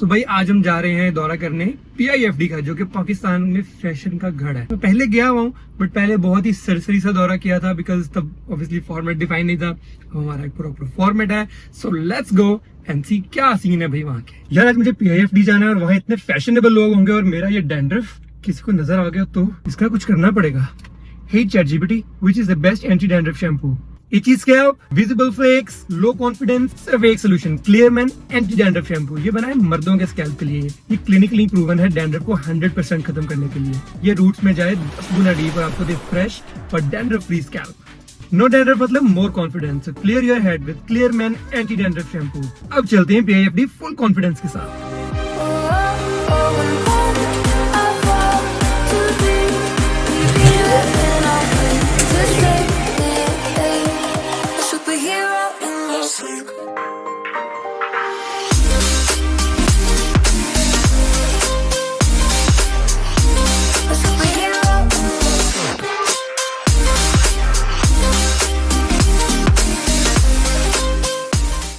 तो भाई आज हम जा रहे हैं दौरा करने PIFD का, जो कि पाकिस्तान में फैशन का गढ़ है। मैं पहले गया हुआ हूँ, बट पहले बहुत ही सरसरी सा दौरा किया था, बिकॉज तब ऑब्वियसली फॉर्मेट डिफाइन नहीं था। हमारा एक प्रॉपर फॉर्मेट है, सो लेट्स गो एंड सी क्या सीन है भाई वहाँ के। यार आज मुझे PIFD जाना है और वहाँ इतने फैशनेबल लोग होंगे, और मेरा ये डैंड्रफ किसी को नजर आ गया तो इसका कुछ करना पड़ेगा। Hey ChatGPT, which is the best anti-dandruff shampoo? Itchy scalp, visible flakes, low confidence, सिर्फ एक सोल्यूशन, क्लियरमैन एंटी डैंड्रफ शैम्पू। ये बना है मर्दों के स्कैल्प के लिए। ये क्लिनिकली प्रूवन है डैंड्रफ को 100% खत्म करने के लिए। ये रूट्स में जाए 10 गुना डीप और आपको दे फ्रेश और dandruff free scalp. No dandruff मतलब more confidence. Clear your head with Clear Men anti dandruff shampoo. अब चलते हैं PIFD फुल कॉन्फिडेंस के साथ।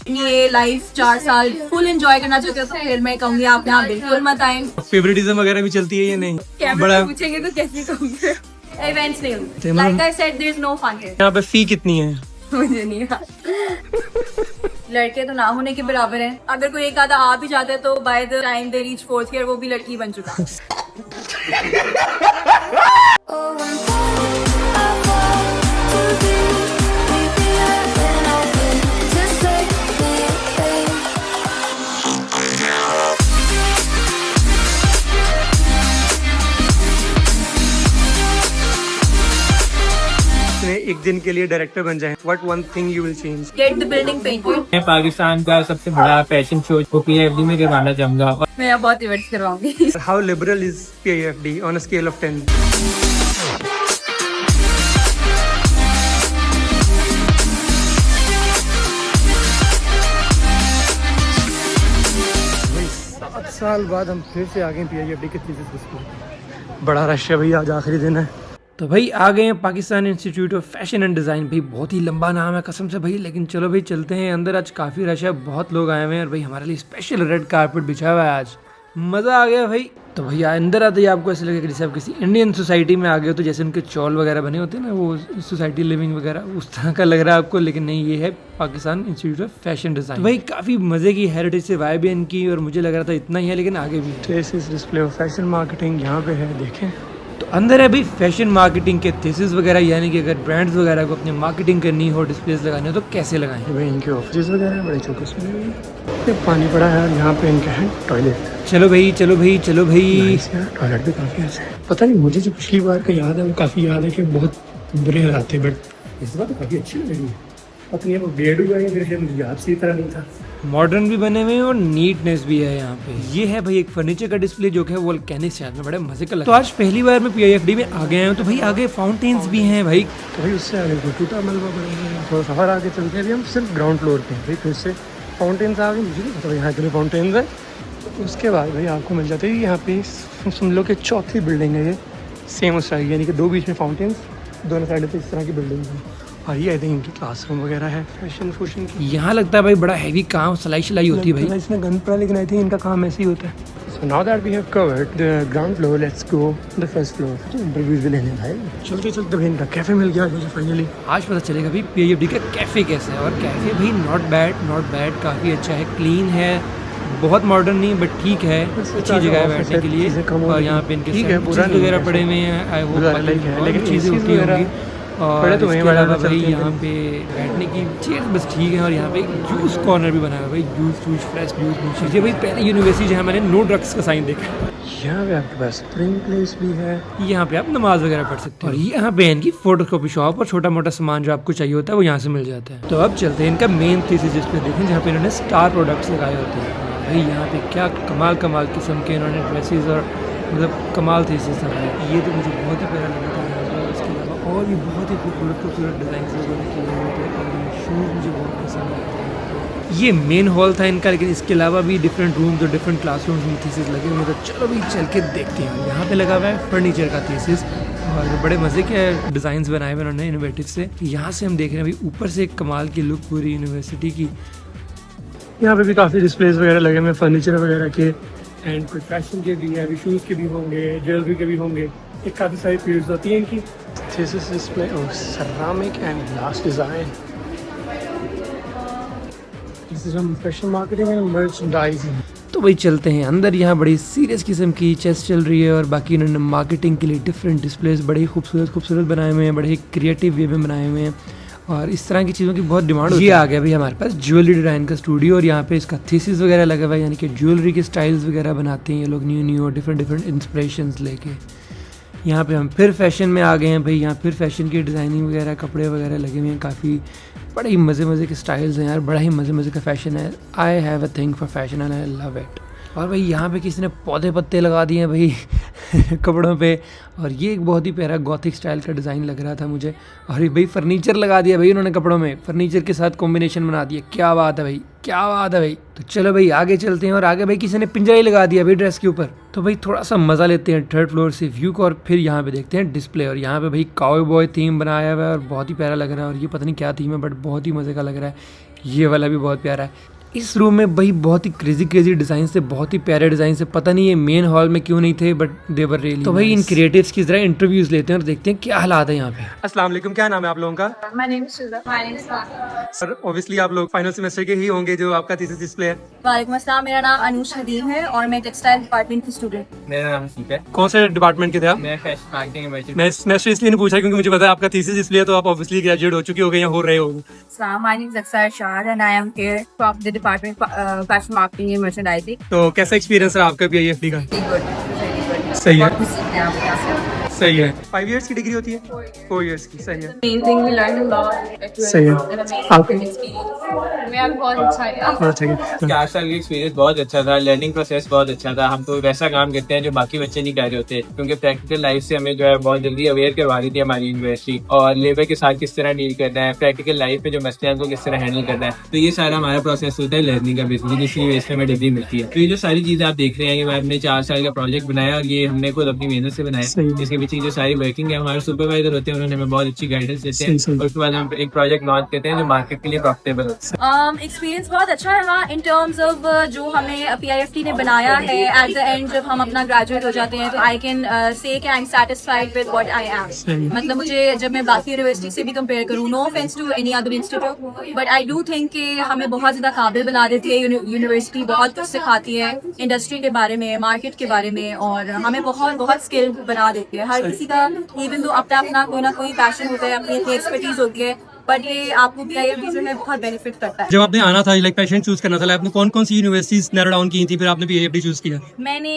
ये लाइफ 4 साल फुल एंजॉय करना चाहते हो तो फिर मैं कहूंगी आप यहाँ बिल्कुल मत आए। फेवरेटिज्म वगैरह भी चलती है या नहीं? कैमरा पूछेंगे तो कैसे कहूंगे? इवेंट्स नहीं होंगे। Like I said there is no fun here. यहाँ पे फी कितनी है? मुझे नहीं याद। लड़के तो ना होने के बराबर हैं। अगर कोई एक आधा आ भी जाता है तो by the time they reach 4th year वो भी लड़की बन चुका है। एक दिन के लिए डायरेक्टर बन जाए, what one thing you will change? Get the building painted. मैं पाकिस्तान का सबसे बड़ा फैशन शो PIFD में करवाना चाहूंगा और मैं यहाँ बहुत इवेंट्स करवाऊंगी। How liberal is PIFD on a scale of 10? भाई 7 साल बाद हम फिर से आ गए PIFD के थीसिस स्कूल। बड़ा रश है भाई, आज आखिरी दिन है। तो भाई आ गए हैं Pakistan institute of fashion and design. भाई बहुत ही लंबा नाम है कसम से भाई, लेकिन चलो भाई चलते हैं अंदर। आज काफ़ी रश है, बहुत लोग आए हुए हैं और भाई हमारे लिए स्पेशल रेड कारपेट बिछा हुआ है आज। मज़ा आ गया भाई। तो भैया अंदर आते ही आपको ऐसा लगेगा जैसे आप किसी इंडियन सोसाइटी में आ गए हो, तो जैसे उनके चौल वगैरह बने होते हैं ना, वो सोसाइटी लिविंग वगैरह उस तरह का लग रहा है आपको, लेकिन नहीं, ये है Pakistan institute of fashion design. तो भाई काफ़ी मज़े की हेरिटेज से वाइब है इनकी, और मुझे लग रहा था इतना ही है, लेकिन आगे भी डिस्प्ले ऑफ फैशन मार्केटिंग यहाँ पे है, देखें। तो अंदर है भाई फैशन मार्केटिंग के थीसिस वगैरह, यानी कि अगर ब्रांड्स वगैरह को अपनी मार्केटिंग करनी हो, डिस्प्लेस लगाने हो तो कैसे लगाएं। भाई इनके ऑफिस वगैरह बड़े चौकस बने हुए हैं, पानी पड़ा है, और यहाँ पे इनका है टॉयलेट। चलो भाई चलो भाई चलो भाई। टॉयलेट भी काफ़ी अच्छा है। पता नहीं, मुझे जो पिछली बार का याद है वो काफ़ी याद है कि बहुत बुरे हालात थे, बट इस बार तो काफ़ी अच्छी लग रही है। अपनी वो बेड हुआ है, फिर मुझे याद सी तरह नहीं था। मॉडर्न भी बने हुए हैं और नीटनेस भी है यहाँ पे। ये है भाई एक फर्नीचर का डिस्प्ले जो है वोल्केनिक शहर में, बड़े मजे का लगता है। तो आज पहली बार मैं PIFD में आ गए हैं, तो भाई आगे फाउंटेन्स भी हैं भाई। तो भाई उससे आगे टूटा मलबा बना है, थोड़ा सफर आगे चलते हैं। अभी हम सिर्फ ग्राउंड फ्लोर पे हैं भाई, फिर से फाउंटेन्स आ गए। मुझे नहीं पता यहाँ के फाउंटेन्स है। उसके बाद भाई आपको मिल जाते हैं यहाँ पे, सुन लो कि चौथी बिल्डिंग है ये, सेम उस तरह, यानी कि 2 बीच में फाउंटेन्स, दोनों साइड पे इस तरह की बिल्डिंग है। और ये आई थिंक इनकी क्लासरूम वगैरह है फैशन फूशन की। यहाँ लगता है भाई बड़ा हैवी काम, सिलाई होती है भाई इसमें गन पर, लेकिन आई थिंक इनका काम ऐसे ही होता है। So now that we have covered the ground floor, let's go the first floor. तो इंटरव्यूज भी लेने भाई, चलते चलते भाई इनका कैफे मिल गया मुझे फाइनली। आज पता चलेगा भाई PIFD का कैफे कैसे है, और कैफे भाई नॉट बैड, काफ़ी अच्छा है, क्लीन है, बहुत मॉडर्न नहीं बट ठीक है, अच्छी जगह है बैठने के लिए। और यहाँ पे इनके सैंडविचेस वगैरह पड़े हुए हैं, आई होप लेकिन चीज़ें होती होंगी। और तो इसके अलावा भाई यहाँ पे बैठने की चेयर बस ठीक है, और यहाँ पे जूस कॉर्नर भी बना हुआ है भाई, जूस फ्रेश जूस चीज़ें भाई। पहले यूनिवर्सिटी जहाँ मैंने नो ड्रग्स का साइन देखा। यहाँ पे आपके पास स्प्रिंग प्लेस भी है, यहाँ पे आप नमाज वगैरह पढ़ सकते हैं। और यहाँ पे इनकी फोटोकॉपी शॉप, और छोटा मोटा सामान जो आपको चाहिए होता है वो यहाँ से मिल जाता है। तो अब चलते हैं इनका मेन थीसिस डिस्प्ले देखें, जहाँ पे इन्होंने स्टार प्रोडक्ट्स लगाए होते हैं भाई। यहाँ पे क्या कमाल किस्म के इन्होंने ड्रेसेस और मतलब कमाल थीसिस था भाई। ये तो मुझे बहुत ही प्यारा लगा था। इसके अलावा और भी बहुत ही खूबसूरत डिज़ाइन वगैरह किए हुए थे, और ये शूज़ मुझे बहुत पसंद आए। ये मेन हॉल था इनका, लेकिन इसके अलावा भी डिफरेंट रूम्स और डिफरेंट क्लासरूम्स में थीसिस लगे हुए। तो चलो भाई चल के देखते हैं। यहाँ पे लगा हुआ है फर्नीचर का थीसिस, और बड़े मज़े के डिज़ाइंस बनाए हुए उन्होंने इनोवेटिव से। यहाँ से हम देख रहे हैं भाई ऊपर से एक कमाल की लुक पूरी यूनिवर्सिटी की। यहाँ पे भी काफ़ी डिस्प्लेज वगैरह लगे हुए हैं फर्नीचर वगैरह के, एंड कुछ फैशन के भी है, अभी शूज़ के भी होंगे, ज्वेलरी के भी होंगे, एक काफ़ी सारी फील्ड्स होती हैं इनकी। Thesis display of ceramic and glass design, this is fashion marketing and merchandising. तो भाई चलते हैं अंदर। यहाँ बड़ी सीरियस किस्म की चेस चल रही है और बाकी इन्होंने मार्केटिंग के लिए डिफरेंट डिस्प्लेस बड़े ही खूबसूरत बनाए हुए हैं, बड़े ही क्रिएटिव वे में बनाए हुए हैं और इस तरह की चीज़ों की बहुत डिमांड होती है। ये आ गया भाई हमारे पास ज्वेलरी डिज़ाइन का स्टूडियो और यहाँ पे इसका थीसिस वगैरह लगा हुआ है, यानी कि ज्वेलरी के स्टाइल्स वगैरह बनाते हैं ये लोग न्यू और डिफरेंट इंस्पिरेशंस लेके। यहाँ पे हम फिर फैशन में आ गए हैं भाई, यहाँ फिर फैशन की डिज़ाइनिंग वगैरह कपड़े वगैरह लगे हुए हैं, काफ़ी बड़े ही मज़े के स्टाइल्स हैं यार, बड़ा ही मज़े का फैशन है। I have a thing for fashion and I love it. और भाई यहाँ पे किसी ने पौधे पत्ते लगा दिए हैं भाई कपड़ों पे, और ये एक बहुत ही प्यारा गॉथिक स्टाइल का डिज़ाइन लग रहा था मुझे। और ये भाई फर्नीचर लगा दिया भाई उन्होंने कपड़ों में, फर्नीचर के साथ कॉम्बिनेशन बना दिया, क्या बात है भाई, क्या बात है भाई। तो चलो भाई आगे चलते हैं, और आगे भाई किसी ने पिंजरा ही लगा दिया भाई ड्रेस के ऊपर। तो भाई थोड़ा सा मज़ा लेते हैं थर्ड फ्लोर से व्यू को, और फिर यहाँ पे देखते हैं डिस्प्ले। और यहाँ पे भाई काउबॉय थीम बनाया हुआ है और बहुत ही प्यारा लग रहा है, और ये पता नहीं क्या थीम है बट बहुत ही मज़े का लग रहा है। ये वाला भी बहुत प्यारा है। इस रूम में भाई बहुत ही क्रेजी डिज़ाइन से, बहुत ही प्यारे डिज़ाइन से, पता नहीं ये मेन हॉल में क्यों नहीं थे बट दे वर रियली। तो भाई इन क्रिएटिव्स की जरा इंटरव्यूज लेते हैं और देखते हैं क्या हालात है यहाँ पे। अस्सलाम वालेकुम, क्या नाम है आप लोगों का? My name is Shiza. My name is Fatima. Sir obviously आप लोग फाइनल सेमेस्टर के ही होंगे जो आपका थीसिस डिस्प्ले है। वालेकुम अस्सलाम, मेरा नाम अनुष नदीम है और मैं टेक्सटाइल डिपार्टमेंट की स्टूडेंट। मेरा नाम सीप है, कौन से डिपार्टमेंट के थे आप? मैं फैशन मार्केटिंग में। मैं सेमेस्टर इसलिए नहीं पूछा क्योंकि मुझे पता है आपका थीसिस डिस्प्ले है, तो आप ऑब्वियसली ग्रेजुएट हो चुके होंगे या हो रहे होंगे। My name is Aksar Shah and I am here from the department fashion marketing and merchandising. तो कैसा एक्सपीरियंस रहा आपका PIFD का? Very good, very good. सही है, बहुत कुछ सीखने हैं आपके यहाँ से। सही है। 5 इयर्स की डिग्री होती है? 4 इयर्स की, सही है। Amazing, we learned a lot. सही है। An amazing आप- experience. मेरा भी बहुत अच्छा है। बहुत अच्छा है। 4 साल का एक्सपीरियंस बहुत अच्छा था, लर्निंग प्रोसेस बहुत अच्छा था। हम तो वैसा काम करते हैं जो बाकी बच्चे नहीं कर रहे होते, क्योंकि प्रैक्टिकल लाइफ से हमें जो है बहुत जल्दी अवेयर करवा दी थी हमारी यूनिवर्सिटी, और लेबर के साथ किस तरह डील करना है, प्रैक्टिकल लाइफ में जो मसले हैं उनको किस तरह हैंडल करना है। तो ये सारा हमारा प्रोसेस होता है लर्निंग का बेसिकली, जिसकी वजह से हमें डिग्री मिलती है। तो ये जो सारी चीजें आप देख रहे हैं, ये मैं अपने 4 साल का प्रोजेक्ट बनाया और ये हमने खुद अपनी मेहनत से बनाया। सही है। इसके पीछे जो सारी वर्किंग है, हमारे सुपरवाइजर होते हैं, उन्होंने हमें बहुत अच्छी गाइडेंस देते सही, हैं, सही। और उसके बाद हम एक प्रोजेक्ट लॉन्च करते हैं जो मार्केट के लिए प्रॉफिटेबल होता है। एक्सपीरियंस बहुत अच्छा रहा इन टर्म्स ऑफ जो हमें PIFT ने बनाया है। एट द एंड जब हम अपना ग्रेजुएट हो जाते हैं तो आई कैन से कि I am satisfied with what I am. मतलब मुझे जब मैं बाकी यूनिवर्सिटी से भी कंपेयर करूँ, no offence to any other institute, but I do think कि हमें बहुत ज़्यादा काबिल बना देती है यूनिवर्सिटी, बहुत कुछ सिखाती है इंडस्ट्री के बारे में, मार्केट के बारे में, और हमें बहुत स्किल बना देती है। हर किसी का इवन तो अपना कोई ना कोई पैशन होता है, अपनी एक्सपर्टीज होती है, बट ये आपको PIFT जो है बहुत बेनिफिट करता है। जब आपने आना था, लाइक पैशन चूज करना था, आपने कौन सी यूनिवर्सिटीज नैरो डाउन की थी, फिर आपने PIFT चूज किया? मैंने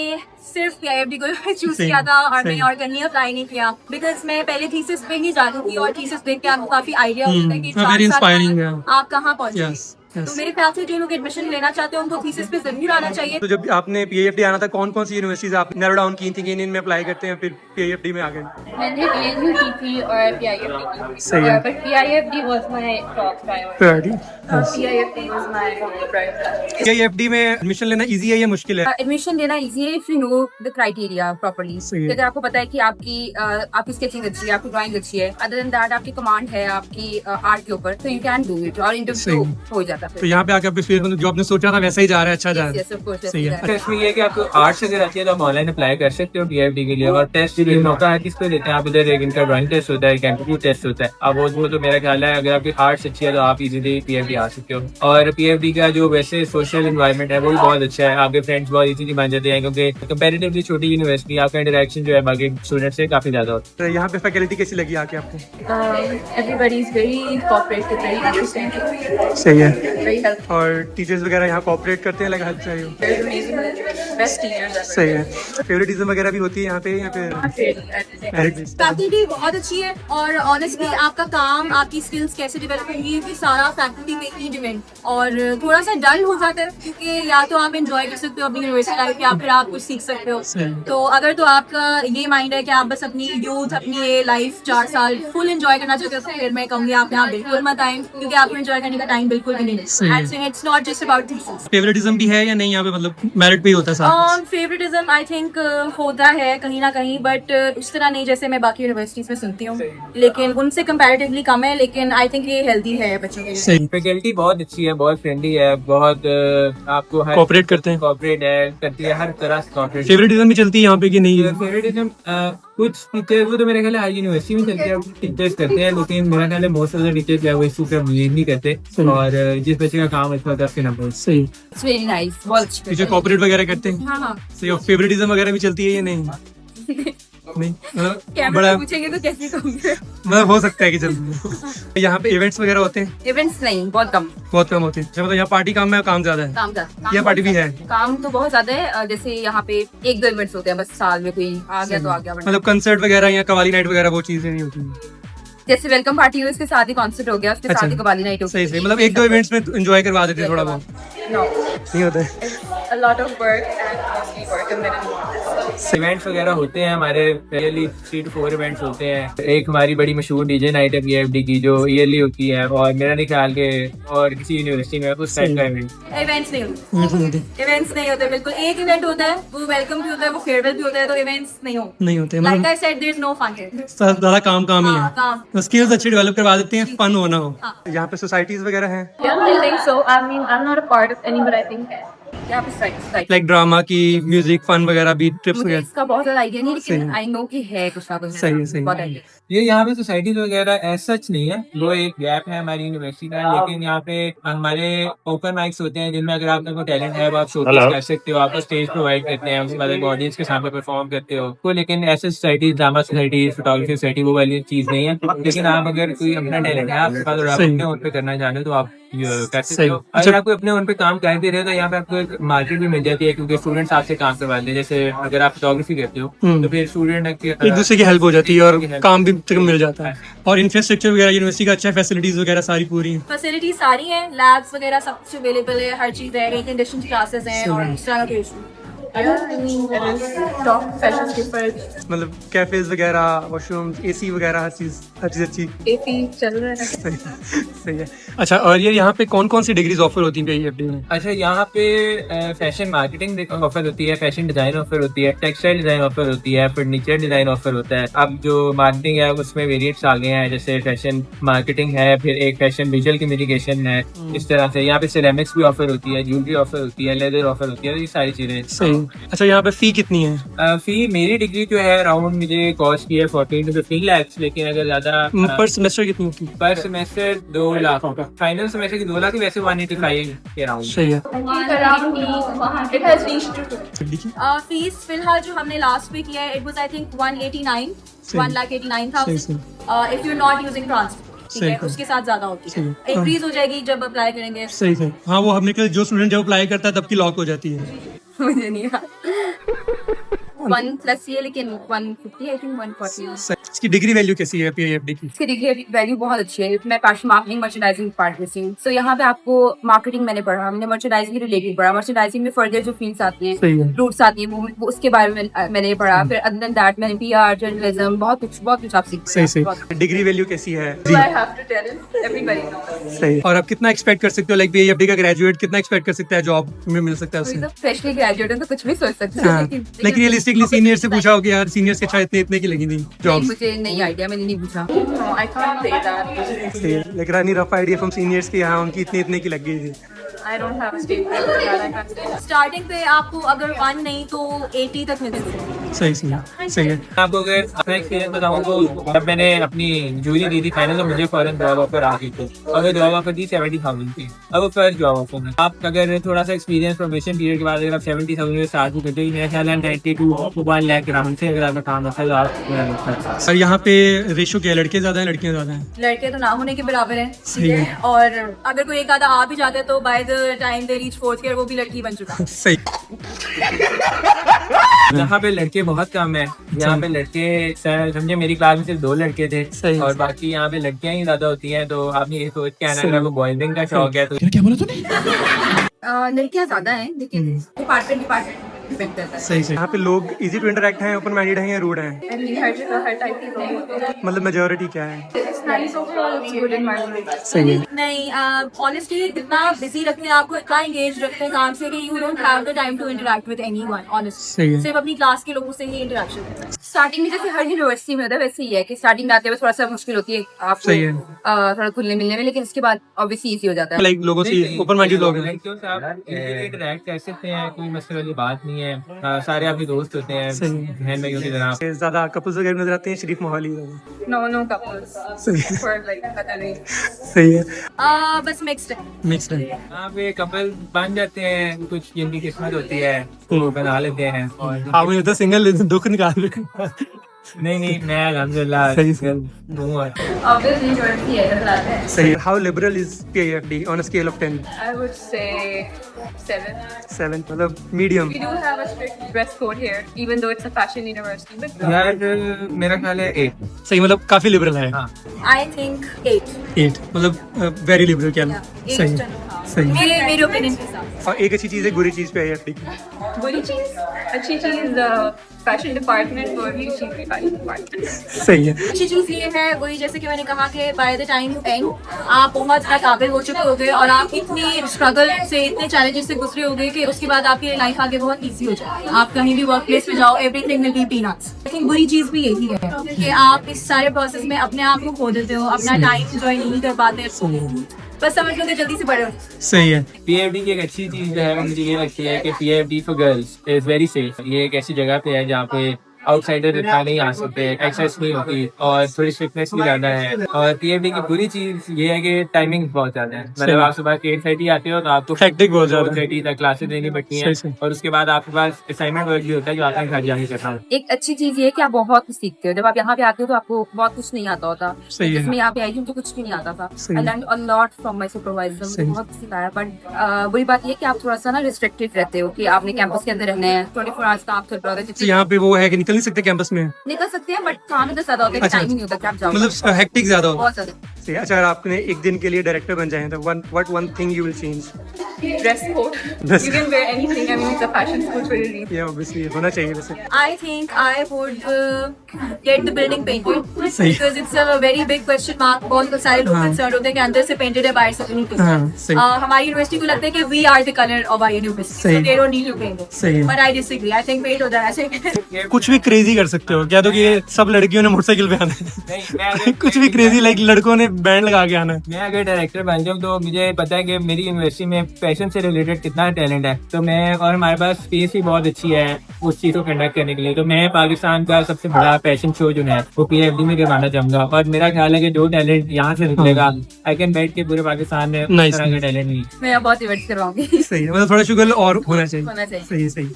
सिर्फ PIFT को चूज किया था और मैंने और कहीं अप्लाई नहीं किया, बिकॉज मैं पहले थीसिस पे ही जाती थी और थीसिस देख के आपको काफी आइडिया होता है कि very 4 साल inspiring है। आप कहाँ पहुंचे। Yes, yes. तो मेरे ख्याल से जो लोग एडमिशन लेना चाहते हैं उनको थीसिस पे जरूर आना चाहिए। तो जब आपने PIFT आना था, कौन सी यूनिवर्सिटीज आप नैरो डाउन की थी कि इनमें अप्लाई करते हैं, फिर PIFT में आ गए? मैंने ANU की थी और PIFT की, सही है। but PIFT was my top priority. PIFT was my priority. PIFT में एडमिशन लेना इजी है या मुश्किल है? एडमिशन लेना इजी है if you know the criteria properly. सही है। अगर आपको पता है कि आपकी स्केचिंग अच्छी है, आपकी ड्राइंग अच्छी है, अदर देन दैट आपकी कमांड है आपकी आर्ट के ऊपर, तो यू कैन डू इट और इंटरव्यू हो जाता है। तो यहाँ पे आकर फिर जो आपने सोचा था वैसा ही जा रहा है, अच्छा जा रहा है। Yes, of course, सही है। तो इसमें ये है कि आपको आर्ट्स अगर आती है तो आप ऑनलाइन अप्लाई कर सकते हो PIFT के लिए, और टेस्ट भी मौका है किसको देते हैं आप, इधर एक इनका ड्राइंग टेस्ट होता है, एक एप्टीट्यूड टेस्ट होता है। अब वो तो मेरा ख्याल है अगर आपकी आर्ट्स अच्छी है तो आप इजीली PIFT आ सकते हो। और PIFT का जो वैसे सोशल एनवायरनमेंट है वो भी बहुत अच्छा है, आपके फ्रेंड्स बहुत इजीली बन जाते हैं, क्योंकि कंपैरेटिवली छोटी यूनिवर्सिटी, आपका इंटरेक्शन जो है बाकी स्टूडेंट से काफी ज्यादा होता है। तो यहाँ पे फैकल्टी कैसी लगी आके आपको? Everybody is very cooperative, very understanding, सही है। very helpful. और टीचर्स वगैरह यहाँ कोऑपरेट करते हैं, लगा हेल्प चाहिए हो? Very amazing, best teachers ever. सही है। फेवरेटिज्म वगैरह भी होती है यहाँ पे या फिर merit based? फैकल्टी बहुत अच्छी है और ऑनेस्टली आपका काम, आपकी स्किल्स कैसे डेवलप होंगी ये सारा फैकल्टी पे ही डिपेंड। और थोड़ा सा डल हो जाता है क्योंकि या तो आप एंजॉय कर सकते हो अपनी यूनिवर्सिटी लाइफ या फिर आप कुछ सीख सकते हो। तो अगर तो आपका ये माइंड है कि आप बस अपनी यूथ, अपनी ये लाइफ 4 साल फुल एंजॉय करना चाहते हो, तो फिर मैं कहूँगी आप यहाँ बिल्कुल मत आए, क्योंकि आपको एंजॉय करने का टाइम बिल्कुल भी नहीं And it's not just about thesis. Favouritism भी है या नहीं यहाँ पे, मतलब मेरिट पे ही होता है सारा? फेवरेटिज्म आई थिंक होता है कहीं ना कहीं, बट उस तरह नहीं जैसे मैं बाकी यूनिवर्सिटीज में सुनती हूँ, लेकिन उनसे कंपैरेटिवली कम है, लेकिन आई थिंक ये हेल्दी है बच्चों के लिए। सही। फैकल्टी बहुत अच्छी है, बहुत फ्रेंडली है, बहुत आपको हर कोऑपरेट करते हैं, कोऑपरेट है करती है, हर तरह से कोऑपरेट। फेवरेटिज्म भी चलती है यहाँ पे कि नहीं है? फेवरेटिज्म कुछ टीचर वो तो मेरे ख्याल हर यूनिवर्सिटी में चलते हैं, टीचर्स करते हैं, लेकिन मेरा ख्याल है मोस्ट ऑफ द टीचर्स जो है वो इस चीज़ पे बिलीव नहीं करते, और जिस बच्चे का काम अच्छा होता है उसके नंबर। सही। इट्स वेरी नाइस, बहुत अच्छी। टीचर कोऑपरेट वगैरह करते हैं? हाँ हाँ। सही। और फेवरेटिज्म वगैरह भी चलती है या नहीं? नहीं, कैमरा बड़ा पूछेंगे तो कैसे कहूँगी? मतलब हो सकता है कि चलती है। यहाँ पे इवेंट्स वगैरह होते हैं? इवेंट्स नहीं, बहुत कम। बहुत कम होते हैं। अच्छा, मतलब यहाँ पार्टी काम में काम ज्यादा है? काम ज्यादा। यहाँ पार्टी भी है? काम तो बहुत ज्यादा है, जैसे यहाँ पे 1-2 इवेंट्स होते हैं बस साल में, कोई आ गया तो आ गया, वरना मतलब कंसर्ट वगैरह या कवाली नाइट वगैरह वो चीजें नहीं होती? जैसे वेलकम पार्टी हुई उसके साथ ही कॉन्सर्ट हो गया, उसके साथ ही कवाली नाइट हो गई। सही सही। मतलब 1-2 इवेंट्स में एंजॉय करवा देते हैं थोड़ा बहुत? No. नहीं होता है? A lot of work and mostly work and then events वगैरह होते हैं हमारे, ईयरली 3 to 4 इवेंट्स होते हैं। एक हमारी बड़ी मशहूर डीजे नाइट है PIFD की, जो ईयरली होती है, और मेरा नहीं ख्याल के और किसी यूनिवर्सिटी में उस टाइप का इवेंट। इवेंट्स नहीं होते, इवेंट्स नहीं होते बिल्कुल। एक इवेंट होता है, वो वेलकम भी होता है, वो फेयरवेल भी होता है, तो इवेंट्स नहीं होते। नहीं होते, Like मतलब I said, there is no fun here. ज्यादा काम काम ही हाँ, है। काम। स्किल्स अच्छी डेवलप करवा देते हैं, फन होना हो। यहाँ पे सोसाइटीज वगैरह हैं? Yeah, I think so. I mean, I'm not a part of any, but I think यहाँ पे strike। लाइक ड्रामा की, म्यूजिक, फन वगैरह भी, ट्रिप्स मुझे वगैरह? इसका बहुत ज्यादा आइडिया नहीं, सही लेकिन है। आई नो कि है कुछ ना कुछ। सही है, सही है। बहुत idea। ये यहाँ पे सोसाइटीज वगैरह ऐसा सच नहीं है, वो एक गैप है हमारी यूनिवर्सिटी का, लेकिन यहाँ पे हमारे ओपन माइक्स होते हैं जिनमें अगर आपका कोई टैलेंट है वो आप शोकेस कर सकते हो, आपको स्टेज प्रोवाइड करते हैं, उसके बाद एक ऑडियंस के सामने परफॉर्म करते हो। तो लेकिन ऐसे society, drama society, photography society वो वाली चीज नहीं है, लेकिन आप अगर कोई अपना टैलेंट है आपके पास और आप अपने ओन पे करना चाहते हो तो आप कर सकते हो। अगर आपको अपने ओन पे काम कर दे रहे हो तो यहाँ पे आपको एक मार्केट भी मिल जाती है, क्योंकि स्टूडेंट्स आपसे काम करवाते हैं। जैसे अगर आप फोटोग्राफी करते हो तो फिर स्टूडेंट एक दूसरे की हेल्प हो जाती है और काम भी मिल जाता है। और इंफ्रास्ट्रक्चर वगैरह यूनिवर्सिटी का अच्छा है, फैसिलिटीज वगैरह सारी पूरी हैं? फैसिलिटीज सारी हैं, लैब्स वगैरह सब कुछ अवेलेबल है, हर चीज है, एयर कंडीशन क्लासेस हैं, और इस तरह का टॉप फैशन के पर मतलब कैफेज वगैरह, वॉशरूम, AC वगैरह, हर चीज अच्छी। एसी चल रहा है। सही है। अच्छा, और ये यहाँ पे कौन कौन सी डिग्रीज ऑफर होती हैं PIFD में? अच्छा, यहाँ पे फैशन मार्केटिंग ऑफर होती है, फैशन डिजाइन ऑफर होती है, टेक्सटाइल डिजाइन ऑफर होती है, फर्नीचर डिजाइन ऑफर होता है। अब जो मार्केटिंग है उसमें वेरिएंट्स आ गए हैं, जैसे फैशन मार्केटिंग है, फिर एक फैशन विजुअल कम्युनिकेशन है, इस तरह से। यहाँ पे सिरेमिक्स भी ऑफर होती है, ज्वेलरी ऑफर होती है, लेदर ऑफर होती है, ये सारी चीजें। सही। अच्छा, यहाँ पे फी कितनी है? फी मेरी डिग्री जो है अराउंड मुझे कॉस्ट की है 14 to 15 लाख, लेकिन अगर ज्यादा पर सेमेस्टर कितनी होती है? पर सेमेस्टर 2 लाख, फाइनल सेमेस्टर की 2 लाख, वैसे 185 के अराउंड। सही है। around me, it has reached to fees फिलहाल जो हमने लास्ट पे किया है, इट वाज आई थिंक 189, सही। 1,89,000 if you not using transport. ठीक सही है, है। उसके साथ ज्यादा होती है, सही। इंक्रीज हो जाएगी जब अप्लाई करेंगे। सही सही। हाँ, वो हमने कहा जो स्टूडेंट जब अप्लाई करता है तब की लॉक हो जाती है। मुझे नहीं याद 1+ ये, लेकिन 150 आई थिंक 140। इसकी डिग्री वैल्यू कैसी है PIFD की? इसकी डिग्री वैल्यू बहुत अच्छी है। मैं पैशन मार्केटिंग मर्चेंडाइजिंग डिपार्टमेंट से हूँ, सो यहाँ पे आपको मार्केटिंग मैंने पढ़ा, हमने मर्चेंडाइजिंग के रिलेटेड पढ़ा। मर्चेंडाइजिंग में फर्दर जो फील्ड्स आती सही हैं, है। रूट्स आती हैं, वो उसके बारे में मैंने पढ़ा। फिर अदर देन दैट मैंने PR, जर्नलिज्म, बहुत कुछ आप सीखते सही हैं। सही। डिग्री वैल्यू कैसी है? I have to tell everybody knows. सही। और आप कितना एक्सपेक्ट कर सकते हो, लाइक PIFD का ग्रेजुएट कितना एक्सपेक्ट कर सकता है जॉब में मिल सकता है कोई उससे? तो फ्रेशली ग्रेजुएट है तो कुछ भी सोच सकते हैं, हाँ, लेकिन रियलिस्टिकली सीनियर से पूछा हो कि यार सीनियर्स के शायद इतने की लगी थी जॉब? मुझे नहीं आइडिया, मैंने नहीं पूछा। No, I can't say that. सही है। लेकिन रानी रफ आइडिया फ्रॉम सीनियर्स की यहाँ उनकी इतने की लग गई थी। I don't have a statement for that. I can't say that. Starting पे आपको अगर 1 नहीं तो 80 तक मिल सकती है। सही सही सही है। आपको अगर अपना एक्सपीरियंस बताऊँ तो जब मैंने अपनी जूरी दी थी फाइनल, तो मुझे फौरन जॉब ऑफर आ गई थी। अगर जॉब ऑफर थी 70,000 की, अब वो फर्स्ट जॉब ऑफर है। आप अगर थोड़ा सा एक्सपीरियंस प्रोबेशन पीरियड के बाद अगर आप 70,000 में स्टार्ट भी करते हो, मेरा ख्याल है 92 to 1 लाख ग्राउंड से अगर आपका काम अच्छा है तो आप। सर, यहाँ पे रेशो क्या है, लड़के ज्यादा हैं लड़कियाँ ज्यादा हैं? लड़के तो ना होने के बराबर हैं, सही ठीक है। है। और अगर कोई एक आधा आ भी जाता है तो by the time they reach 4th year वो भी लड़की बन चुका है। सही। यहाँ पे लड़के बहुत कम है, यहाँ पे लड़के समझे मेरी क्लास में सिर्फ 2 लड़के थे सही। और बाकी यहाँ पे लड़कियाँ ही ज्यादा होती हैं। तो आपने ये सोच के आना अगर आपको बॉयजिंग का शौक है तो क्या बोला तूने? लड़कियां ज्यादा हैं, लेकिन डिपार्टमेंट डिपेंड करता है। सही से यहाँ पे लोग इजी टू इंटरेक्ट हैं, ओपन माइंडेड हैं या रूड हैं? I mean, हर जगह हर टाइप के लोग होते हैं। मतलब मेजोरिटी क्या है? It's nice overall, it's a good environment. सही है। नहीं, ऑनेस्टली इतना बिजी रखते हैं आपको, इतना एंगेज रखते हैं काम से कि you don't have the time to interact with anyone. सही है। ऑनेस्टली सिर्फ अपनी क्लास के लोगों से ही इंटरेक्शन है। स्टार्टिंग में जैसे हर यूनिवर्सिटी में होता है वैसे ही है कि स्टार्टिंग में आते हुए थोड़ा सा मुश्किल होती है आपको सही है। थोड़ा घुलने मिलने में, लेकिन इसके बाद ऑब्वियसली इजी हो जाता है। लाइक लोगों से ओपन माइंडेड लोग हैं। लड़कियों से आप इंटरेक्ट कर सकते हैं, कोई मसले वाली बात नहीं है। सारे आपके दोस्त होते हैं सही। बहन भाइयों की तरह। ज्यादा कपल्स वगैरह नजर आते हैं, शरीफ माहौल ही है। No couples. सही है। For like पता नहीं। सही है। बस मिक्स्ड है। मिक्स्ड है। यहाँ पे कपल बन जाते हैं, कुछ जिनकी किस्मत होती है वो बना लेते हैं। और आप मुझे तो सिंगल दुख निकाल रहे। नहीं मैं अल्हम्दुलिल्लाह सही। हूँ। Obviously यूनिवर्सिटी है तो लाते हैं। सही है। How liberal is PIFD on a scale of 10? I would say 7. 7 मतलब medium. We do have a strict dress code here, even though it's a fashion university. But यार मेरा ख्याल है 8। सही मतलब काफी लिबरल है। हाँ। I think 8। 8 मतलब वेरी लिबरल क्या है? सही सही। मेरे ओपिनियन के साथ। और एक अच्छी चीज है, बुरी चीज PIFD की। बुरी चीज, अच्छी चीज फैशन डिपार्टमेंट, और बुरी चीज भी फैशन डिपार्टमेंट। सही है। अच्छी चीज ये है, वही जैसे कि मैंने कहा कि by the time you and आप बहुत ज़्यादा काबिल हो चुके होगे और आप इतनी स्ट्रगल से, इतने चैलेंजेस से गुजरे होगे कि उसके बाद आपकी लाइफ आगे बहुत इजी हो जाए। आप कहीं भी वर्क प्लेस में जाओ, एवरीथिंग विल बी पीनट्स। लेकिन बुरी चीज भी यही है कि आप इस सारे प्रोसेस में अपने आप को खो देते हो, अपना टाइम एंजॉय नहीं कर पाते। बस समझ लो कि जल्दी से बड़े हो। सही है। PIFD की एक अच्छी चीज जो है वो मुझे ये लगती है कि PIFD for girls is very safe. ये एक ऐसी जगह पे है जहाँ पे आउटसाइडर इतना नहीं आ सकते, एक्सेस नहीं होती और थोड़ी स्ट्रिक्टनेस भी ज्यादा है। और PIFD की बुरी चीज ये है कि टाइमिंग बहुत ज्यादा है। मतलब आप सुबह 8:30 आते हो तो आपको Hectic बहुत ज्यादा। 4:30 तक क्लासेस देनी पड़ती हैं सही। और उसके बाद आपके पास असाइनमेंट वर्क भी होता है जो आपने घर जाके करना होता है। एक अच्छी चीज ये है कि आप बहुत कुछ सीखते हो। जब आप यहाँ पे आते हो तो आपको बहुत कुछ नहीं आता होता। सही है। इसमें यहाँ पे आई थी, मुझे कुछ भी नहीं आता था। सही। I learned a lot from my supervisor, मुझे सही। बहुत सिखाया। बट बुरी बात ये है कि आप थोड़ा सा ना रिस्ट्रिक्टेड रहते हो कि आपने कैंपस के अंदर रहना है, 24 आवर्स काम कर रहा तो यहाँ पे वो है कि निकल नहीं सकते कैंपस में। निकल सकते हैं, बट काम इतना ज्यादा होता है कि अच्छा। टाइम ही नहीं होता कि आप जाओ। मतलब हेक्टिक ज्यादा होगा। बहुत ज्यादा। सही। अच्छा, अगर आपने एक दिन के लिए डायरेक्टर बन जाए तो what one thing you will change? Dress code. Dress You can wear anything. I mean, it's a fashion school for a reason. ये ऑब्वियसली होना चाहिए वैसे। I think I would get the building painted सही। because it's a very big question mark. बहुत सारे लोग हाँ। concerned होते हैं कि अंदर से पेंटेड है, बाहर से नहीं हाँ, painted। सही। हमारी यूनिवर्सिटी को लगता है कि we are the color of our university, सही। so they don't need to paint it. सही है। But I disagree. I think paint हो जाना चाहिए। कुछ भी क्रेजी कर सकते हो क्या? तो कि सब लड़कियों ने मोटरसाइकिल पे आना नहीं, मैं है। अगर- कुछ भी क्रेजी लाइक लड़कों ने बैंड लगा के आना है। मैं अगर डायरेक्टर बन जाऊँ तो मुझे पता है कि मेरी यूनिवर्सिटी में फैशन से रिलेटेड कितना टैलेंट है। तो मैं, और हमारे पास स्पेस भी बहुत अच्छी है उस चीज़ को कंडक्ट करने के लिए। तो मैं पाकिस्तान का सबसे बड़ा फैशन शो जो है वो PIFD में करवाना चाहूंगा। और मेरा ख्याल है कि जो टैलेंट यहाँ से निकलेगा, आई कैन बेट के पूरे पाकिस्तान में उस Nice. तरह का टैलेंट नहीं। मैं यहाँ बहुत इवेंट्स करवाऊंगी। सही है। मतलब थोड़ा शुगर और होना चाहिए। होना चाहिए। सही सही।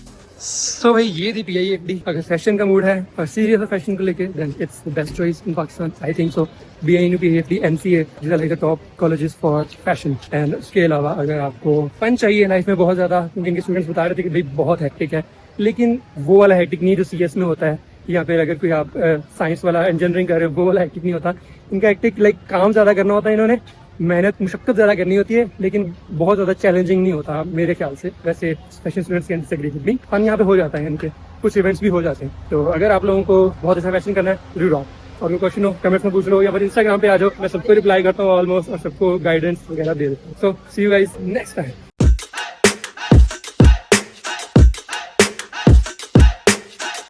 तो भाई ये थी PIFD। अगर फैशन का मूड है और सीरियस फैशन को लेके then it's the best choice in Pakistan, I think so. BINU PIFD MCA these are like the top colleges for fashion। And उसके अलावा अगर आपको फन चाहिए लाइफ में बहुत ज़्यादा, क्योंकि इनके स्टूडेंट्स बता रहे थे कि भाई बहुत हेक्टिक है, लेकिन वो वाला हेक्टिक नहीं जो CS में होता है, या फिर अगर कोई आप साइंस वाला इंजीनियरिंग कर रहे हो वो वाला हेक्टिक नहीं होता। इनका हेक्टिक लाइक काम ज़्यादा करना होता है, इन्होंने मेहनत मुशक्कत ज़्यादा करनी होती है, लेकिन बहुत ज़्यादा चैलेंजिंग नहीं होता मेरे ख्याल से। वैसे fashion students can disagree with me, fun यहाँ पे हो जाता है, इनके कुछ इवेंट्स भी हो जाते हैं। तो अगर आप लोगों को बहुत अच्छा फैशन करना है जरूर आओ, और कोई क्वेश्चन हो कमेंट्स में पूछ लो या फिर इंस्टाग्राम पे आ जाओ, मैं सबको रिप्लाई करता हूँ ऑलमोस्ट और सबको गाइडेंस वगैरह दे देता हूँ। सो सी यू गाइस नेक्स्ट टाइम।